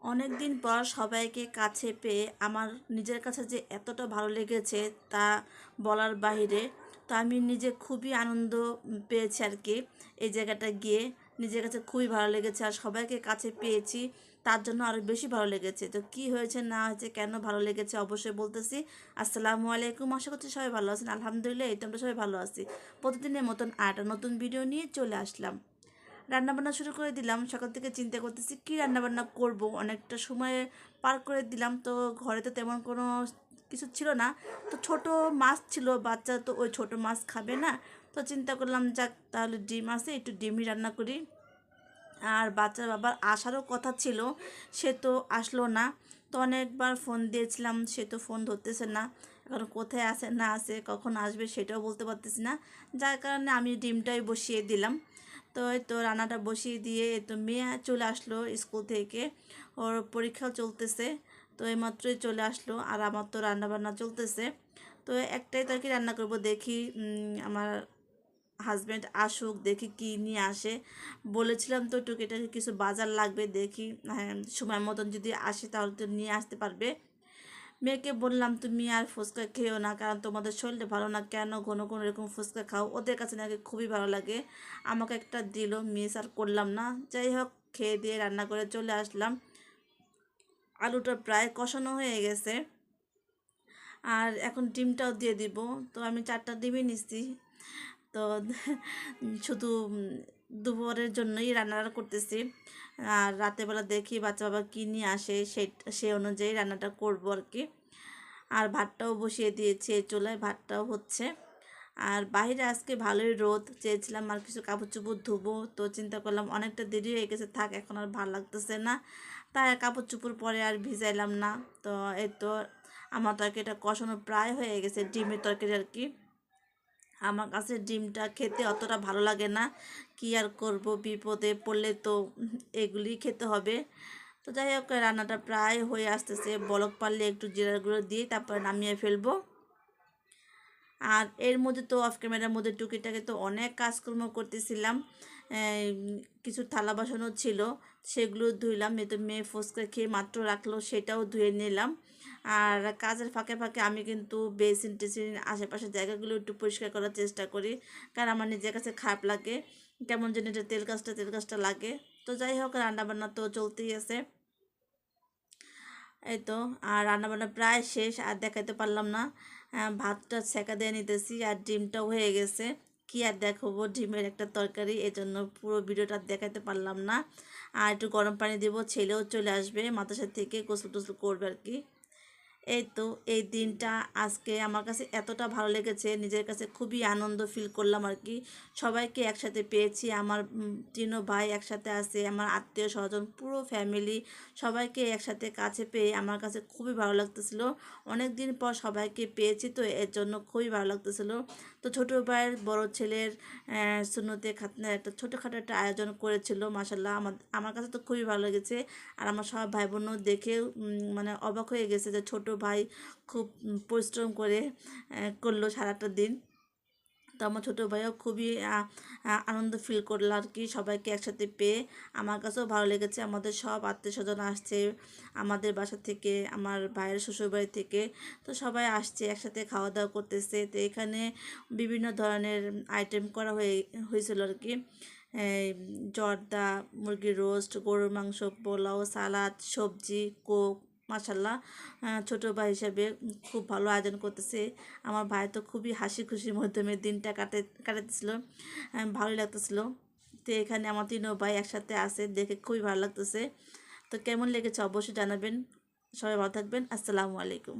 অনেক দিন পর সবাইকে কাছে পেয়ে আমার নিজের কাছে যে এতটা ভালো লেগেছে তা বলার বাহিরে। তো আমি নিজে খুবই আনন্দ পেয়েছি আর কি। এই জায়গাটা গিয়ে নিজের কাছে খুবই ভালো লেগেছে, আর সবাইকে কাছে পেয়েছি তার জন্য আরও বেশি ভালো লেগেছে। তো কি হয়েছে না হয়েছে, কেন ভালো লেগেছে অবশ্যই বলতেছি। আসসালামু আলাইকুম, আশা করছি সবাই ভালো আছেন। আলহামদুলিল্লাহ, এই তো আমরা সবাই ভালো আছি। প্রতিদিনের মতন আরেকটা নতুন ভিডিও নিয়ে চলে আসলাম। রান্নাবান্না শুরু করে দিলাম। সকাল থেকে চিন্তা করতেছি কী রান্নাবান্না করব, অনেকটা সময় পার করে দিলাম। তো ঘরে তো তেমন কোনো কিছু ছিল না, তো ছোট মাছ ছিল, বাচ্চা তো ওই ছোট মাছ খাবে না। তো চিন্তা করলাম যাক তাহলে ডিম আছে, একটু ডিমই রান্না করি। আর বাচ্চার বাবার আসারও কথা ছিল, সে তো আসলো না। তো অনেকবার ফোন দিয়েছিলাম, সে তো ফোন ধরতেছে না। এখন কোথায় আসে না আসে, কখন আসবে সেটাও বলতে পারতেছি না। যার কারণে আমি ডিমটাই বসিয়ে দিলাম। তো এই তো রান্নাটা বসিয়ে দিয়ে এই তো মেয়ে চলে আসলো স্কুল থেকে, ওর পরীক্ষা চলতেছে। তো এইমাত্রই চলে আসলো, আর আমার তো রান্নাবান্না চলতেছে। তো একটাই তরকারি রান্না করব, দেখি আমার হাজব্যান্ড আসুক, দেখি কি নিয়ে আসে। বলেছিলাম তো টুকিটাকি কিছু বাজার লাগবে, দেখি হ্যাঁ সময় মতন যদি আসে তাহলে তো নিয়ে আসতে পারবে। মেয়েকে বললাম তুমি আর ফুচকা খেও না, কারণ তোমাদের শরীরটা ভালো না, কেন ঘন ঘন এরকম ফুচকা খাও, ওদের কাছে নাকি খুবই ভালো লাগে। আমাকে একটা দিল, মিস আর করলাম না। যাই হোক, খেয়ে দিয়ে রান্না করে চলে আসলাম। আলুটা প্রায় কষানো হয়ে গেছে, আর এখন ডিমটাও দিয়ে দিব। তো আমি 4টা ডিমই নিচ্ছি। তো শুধু দুপুরের জন্যই রান্নাটা করতেছি। আর রাতেরবেলা দেখি বাচ্চা বাবা কী নিয়ে আসে, সে অনুযায়ী রান্নাটা করবো আর কি। আর ভাতটাও বসিয়ে দিয়েছি, এই চুলায় ভাতটাও হচ্ছে। আর বাইরে আজকে ভালোই রোদ, চেয়েছিলাম আর কিছু কাপড় চোপড় ধুবো, তো চিন্তা করলাম অনেকটা দেরি হয়ে গেছে, থাক এখন আর ভালো লাগতেছে না, তাই কাপড় চোপড় পরে আর ভিজাইলাম না। তো এই তো আমার তরকারিটা কষানো প্রায় হয়ে গেছে, ডিমের তরকারি আর কি। আমার কাছে ডিমটা খেতে অতটা ভালো লাগে না, কি আর করব, বিপদে পড়লে তো এগুলি খেতে হবে। তো যাই হোক, রান্নাটা প্রায় হয়ে আসতেছে, বলক পারলে একটু জিরার গুঁড়ো দিয়ে তারপরে নামিয়ে ফেলবো। আর এর মধ্যে তো অফ ক্যামেরার মধ্যে টুকিটাকি তো অনেক কাজকর্ম করতেছিলাম। এই, কিছু থালা বাসনও ছিল, সেগুলো ধুইলাম। এ তো মেয়ে ফুচকা খেয়ে মাত্র রাখলো, সেটাও ধুয়ে নিলাম। আর কাজের ফাঁকে ফাঁকে আমি কিন্তু বেসিন টেসিন আশেপাশের জায়গাগুলো একটু পরিষ্কার করার চেষ্টা করি, কারণ আমার নিজের কাছে খারাপ লাগে, কেমন যেন এটা তেল কাজটা লাগে। তো যাই হোক, রান্নাবান্না তো চলতেই আছে। এই তো, আর রান্নাবান্না প্রায় শেষ, আর দেখাতে পারলাম না। ভাতটা সেকা দিয়ে নিতেছি, আর ডিমটাও হয়ে গেছে। কি আর দেখাবো, ডিমের একটা তরকারি, এজন্য পুরো ভিডিওটা দেখাতে পারলাম না। আর একটু গরম পানি দেবো, ছেলেও চলে আসবে মাদ্রাসা থেকে, গোসল টোসল করবে আর কি। এই তো, এই দিনটা আজকে আমার কাছে এতটা ভালো লেগেছে, নিজের কাছে খুবই আনন্দ ফিল করলাম আর কি। সবাইকে একসাথে পেয়েছি, আমার 3 ভাই একসাথে আছে, আমার আত্মীয় স্বজন পুরো ফ্যামিলি সবাইকে একসাথে কাছে পেয়ে আমার কাছে খুবই ভালো লাগতেছিল। অনেক দিন পর সবাইকে পেয়েছি, তো এর জন্য খুবই ভালো লাগতেছিল। তো ছোটো ভাইয়ের বড় ছেলের সুন্নতে খাতনার একটা ছোটোখাটো একটা আয়োজন করেছিল, মাসাল্লাহ আমার আমার কাছে তো খুবই ভালো লেগেছে। আর আমার সব ভাই বোনও দেখে মানে অবাক হয়ে গেছে যে ছোট ভাই খুব পরিশ্রম করে করলো সারাটা দিন। তো আমার ছোটো ভাইও খুবই আনন্দ ফিল করলো আর কি, সবাইকে একসাথে পেয়ে। আমার কাছেও ভালো লেগেছে, আমাদের সব আত্মীয় স্বজন আসছে আমাদের বাসা থেকে, আমার ভাইয়ের শ্বশুরবাড়ি থেকে। তো সবাই আসছে, একসাথে খাওয়া দাওয়া করতেছে। তো এখানে বিভিন্ন ধরনের আইটেম করা হয়েছিল আর কি। এই জর্দা, মুরগির রোস্ট, গরুর মাংস, পোলাও, সালাদ, সবজি, কোক। মাশাল্লাহ, ছোটো ভাই হিসাবে খুব ভালো আয়োজন করতেছে। আমার ভাই তো খুবই হাসি খুশির মাধ্যমে দিনটা কাটাতেছিল, ভালোই লাগতেছিল। তো এখানে আমার 3 ভাই একসাথে আছে, দেখে খুবই ভালো লাগতেছে। তো কেমন লেগেছে অবশ্যই জানাবেন। সবাই ভালো থাকবেন। আসসালামু আলাইকুম।